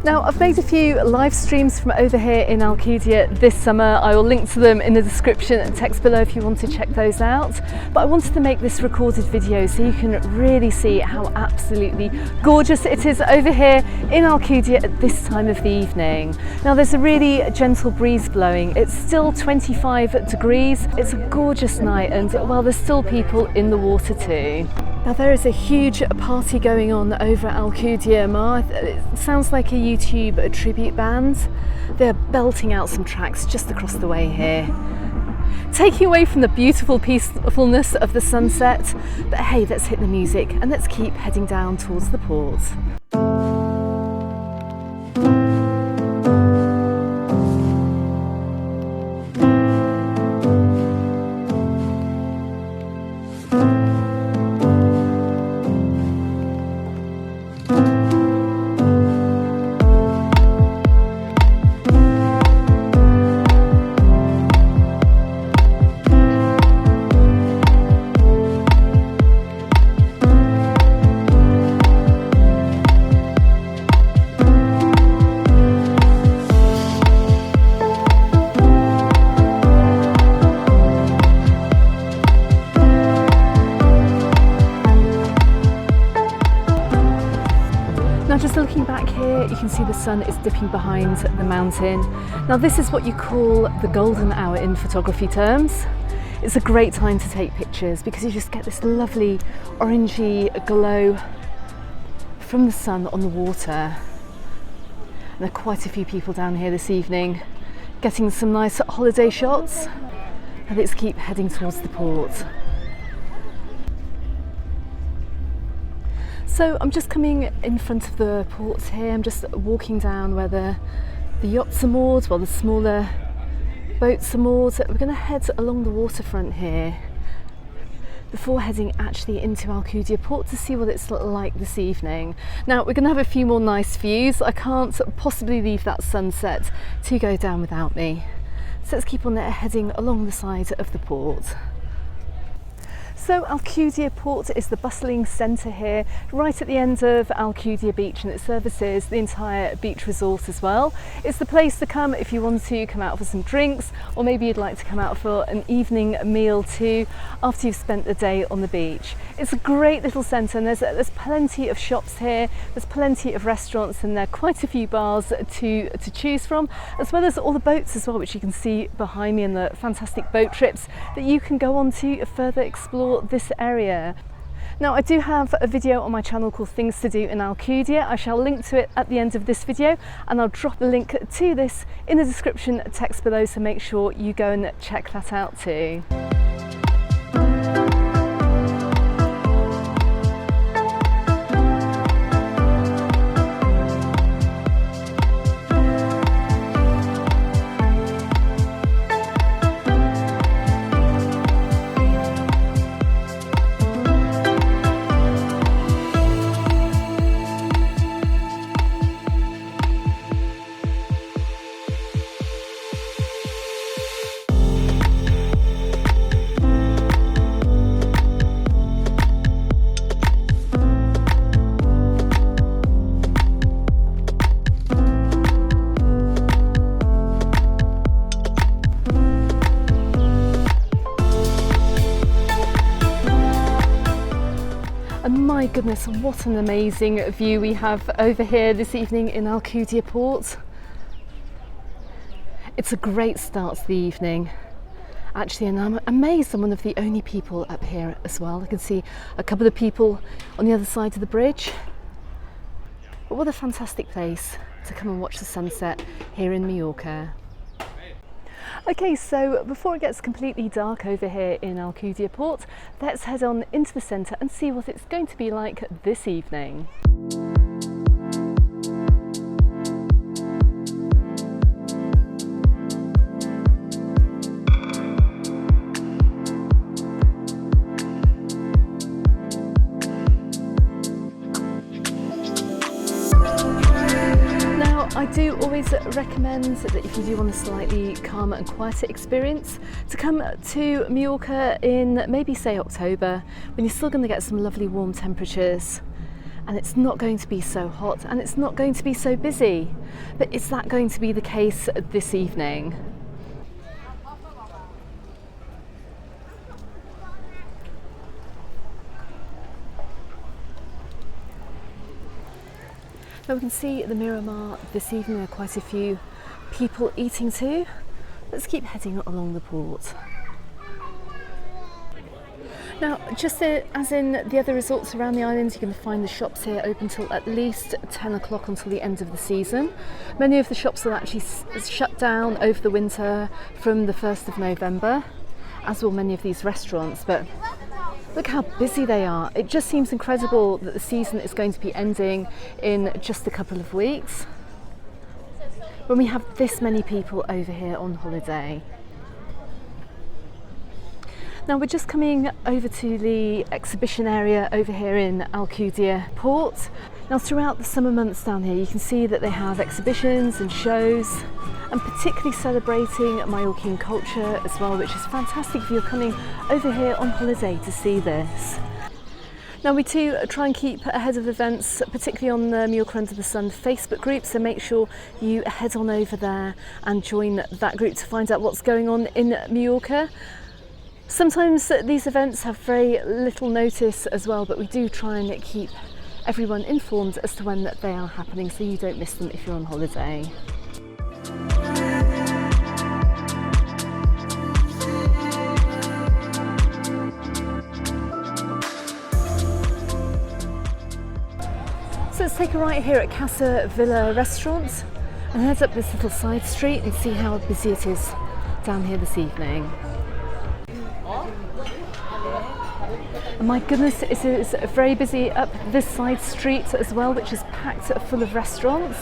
Now, I've made a few live streams from over here in Alcudia this summer. I will link to them in the description and text below if you want to check those out. But I wanted to make this recorded video so you can really see how absolutely gorgeous it is over here in Alcudia at this time of the evening. Now, there's a really gentle breeze blowing. It's still 25 degrees. It's a gorgeous night, and well, there's still people in the water too. Now, there is a huge party going on over at Alcudia Port. It sounds like a YouTube tribute band. They're belting out some tracks just across the way here, taking away from the beautiful peacefulness of the sunset. But hey, let's hit the music and let's keep heading down towards the port. Just looking back here, you can see the sun is dipping behind the mountain. Now, this is what you call the golden hour in photography terms. It's a great time to take pictures because you just get this lovely orangey glow from the sun on the water. And there are quite a few people down here this evening getting some nice holiday shots. And let's keep heading towards the port. So I'm just coming in front of the port here. I'm just walking down where the yachts are moored, while the smaller boats are moored. We're going to head along the waterfront here before heading actually into Alcudia Port to see what it's like this evening. Now, we're going to have a few more nice views. I can't possibly leave that sunset to go down without me. So let's keep on heading along the side of the port. So Alcudia Port is the bustling centre here, right at the end of Alcudia Beach, and it services the entire beach resort as well. It's the place to come if you want to come out for some drinks, or maybe you'd like to come out for an evening meal too after you've spent the day on the beach. It's a great little centre, and there's plenty of shops here, there's plenty of restaurants, and there are quite a few bars to choose from, as well as all the boats as well, which you can see behind me, and the fantastic boat trips that you can go on to further explore this area. Now, I do have a video on my channel called Things to Do in Alcudia. I shall link to it at the end of this video, and I'll drop a link to this in the description text below, so make sure you go and check that out too. And my goodness, what an amazing view we have over here this evening in Alcudia Port. It's a great start to the evening, actually, and I'm amazed I'm one of the only people up here as well. I can see a couple of people on the other side of the bridge. But what a fantastic place to come and watch the sunset here in Mallorca. Okay, so before it gets completely dark over here in Alcudia Port, let's head on into the centre and see what it's going to be like this evening. I do always recommend that if you do want a slightly calmer and quieter experience, to come to Mallorca in maybe say October, when you're still going to get some lovely warm temperatures. and it's not going to be so hot and it's not going to be so busy. But is that going to be the case this evening? Now we can see at the Miramar this evening there are quite a few people eating too. Let's keep heading along the port. Now, just as in the other resorts around the island, you're going to find the shops here open till at least 10 o'clock until the end of the season. Many of the shops will actually shut down over the winter from the 1st of November, as will many of these restaurants, but look how busy they are. It just seems incredible that the season is going to be ending in just a couple of weeks when we have this many people over here on holiday. Now we're just coming over to the exhibition area over here in Alcudia Port. Now throughout the summer months down here you can see that they have exhibitions and shows, and particularly celebrating Mallorcan culture as well, which is fantastic if you're coming over here on holiday to see this. Now we too try and keep ahead of events, particularly on the Mallorca Under the Sun Facebook group, so make sure you head on over there and join that group to find out what's going on in Mallorca. Sometimes these events have very little notice as well, but we do try and keep everyone informed as to when they are happening so you don't miss them if you're on holiday. So let's take a right here at Casa Villa restaurant and head up this little side street and see how busy it is down here this evening. And my goodness, it is very busy up this side street as well, which is packed full of restaurants.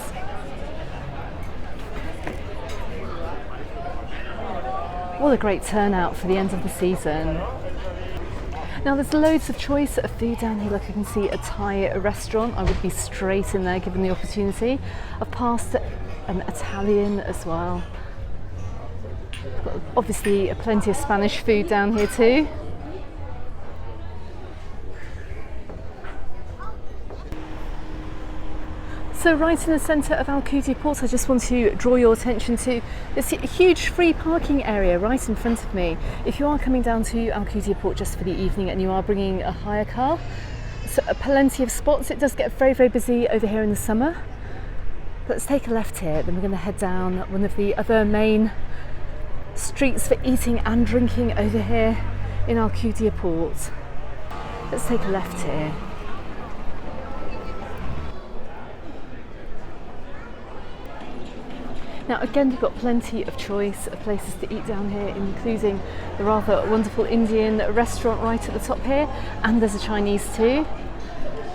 What a great turnout for the end of the season. Now there's loads of choice of food down here. Like you can see a Thai restaurant, I would be straight in there given the opportunity. I've passed an Italian as well. Got obviously plenty of Spanish food down here too. So right in the centre of Alcudia Port, I just want to draw your attention to this huge free parking area right in front of me. If you are coming down to Alcudia Port just for the evening and you are bringing a hire car, so plenty of spots. It does get very, very busy over here in the summer. Let's take a left here, then we're going to head down one of the other main streets for eating and drinking over here in Alcudia Port. Let's take a left here. Now again, you've got plenty of choice of places to eat down here, including the rather wonderful Indian restaurant right at the top here, and there's a Chinese too.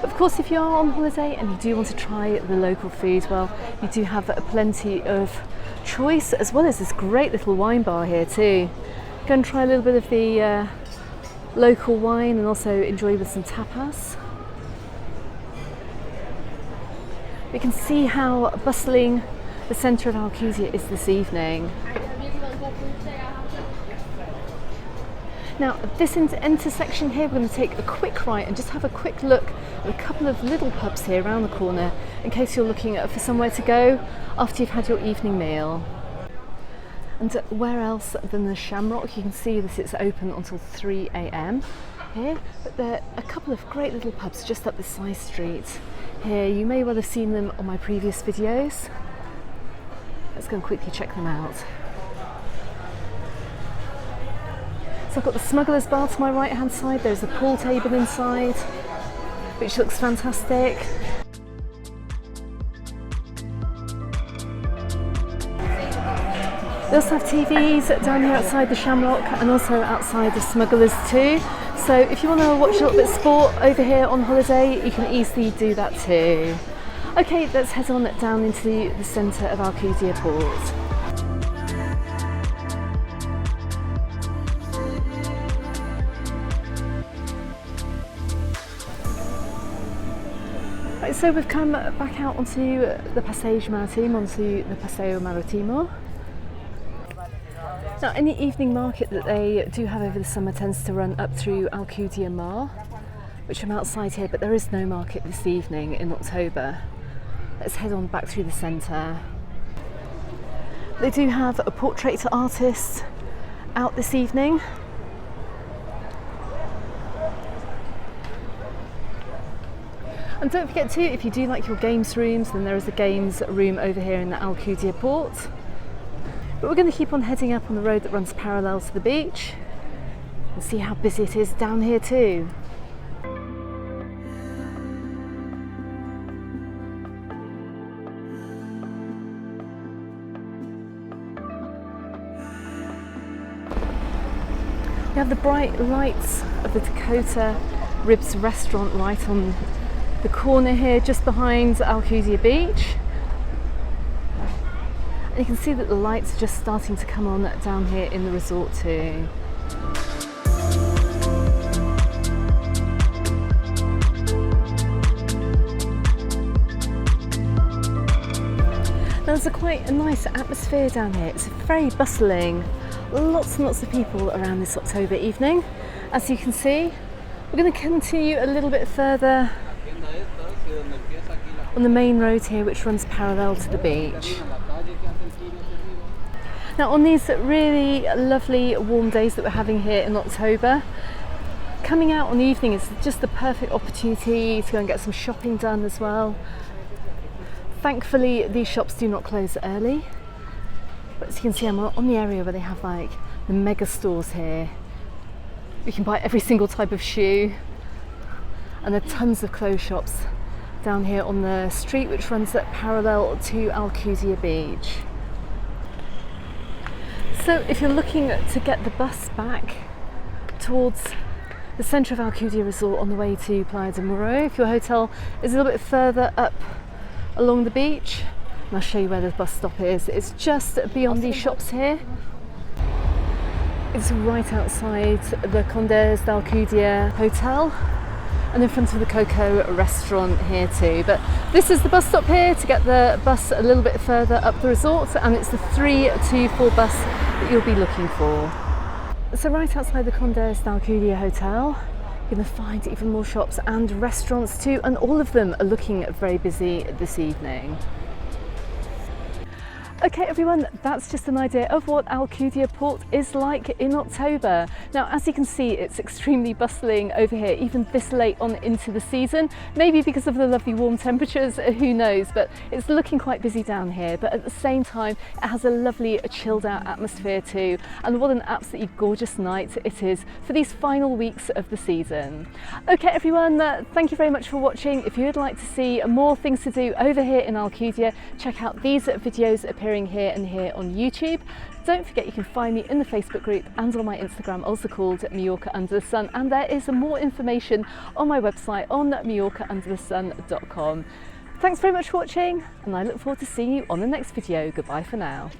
Of course, if you are on holiday and you do want to try the local food, well, you do have plenty of choice, as well as this great little wine bar here too. Go and try a little bit of the local wine and also enjoy with some tapas. We can see how bustling the centre of Alcudia is this evening. Now at this intersection here, we're going to take a quick right and just have a quick look at a couple of little pubs here around the corner in case you're looking for somewhere to go after you've had your evening meal. And where else than the Shamrock? You can see that it's open until 3 AM here, but there are a couple of great little pubs just up this side street here. You may well have seen them on my previous videos. Let's go and quickly check them out. So I've got the Smuggler's Bar to my right hand side. There's a pool table inside, which looks fantastic. They also have TVs down here outside the Shamrock and also outside the Smugglers too. So if you want to watch a little bit of sport over here on holiday, you can easily do that too. Okay, let's head on down into the centre of Alcudia Port. Right, so we've come back out onto the Passeig Maritime, onto the Paseo Maritimo. Now, any evening market that they do have over the summer tends to run up through Alcudia Mar. which I'm outside here, but there is no market this evening in October. Let's head on back through the centre. They do have a portrait artist out this evening. And don't forget too, if you do like your games rooms, then there is a games room over here in the Alcudia Port. But we're going to keep on heading up on the road that runs parallel to the beach and see how busy it is down here too. You have the bright lights of the Dakota Ribs restaurant right on the corner here, just behind Alcudia Beach. And you can see that the lights are just starting to come on down here in the resort too. There's quite a nice atmosphere down here. It's very bustling. Lots and lots of people around this October evening. As you can see, we're going to continue a little bit further on the main road here, which runs parallel to the beach. Now, on these really lovely warm days that we're having here in October, coming out on the evening is just the perfect opportunity to go and get some shopping done as well. Thankfully, these shops do not close early, but as you can see, I'm on the area where they have like the mega stores here. You can buy every single type of shoe, and there are tons of clothes shops down here on the street which runs parallel to Alcudia Beach. So if you're looking to get the bus back towards the centre of Alcudia Resort on the way to Playa de Muro, if your hotel is a little bit further up along the beach, and I'll show you where the bus stop is. It's just beyond these shops here. It's right outside the Condes d'Alcudia Hotel and in front of the Coco restaurant here too. But this is the bus stop here to get the bus a little bit further up the resort, and it's the 324 bus that you'll be looking for. So right outside the Condes d'Alcudia Hotel, you're going to find even more shops and restaurants too, and all of them are looking very busy this evening. Okay everyone, that's just an idea of what Alcudia Port is like in October. Now, as you can see, it's extremely bustling over here, even this late on into the season. Maybe because of the lovely warm temperatures, who knows, but it's looking quite busy down here. But at the same time, it has a lovely chilled out atmosphere too. And what an absolutely gorgeous night it is for these final weeks of the season. Okay everyone, thank you very much for watching. If you would like to see more things to do over here in Alcudia, check out these videos appearing here and here on YouTube. Don't forget you can find me in the Facebook group and on my Instagram, also called Mallorca Under the Sun, and there is more information on my website on majorcaunderthesun.com. Thanks very much for watching, and I look forward to seeing you on the next video. Goodbye for now.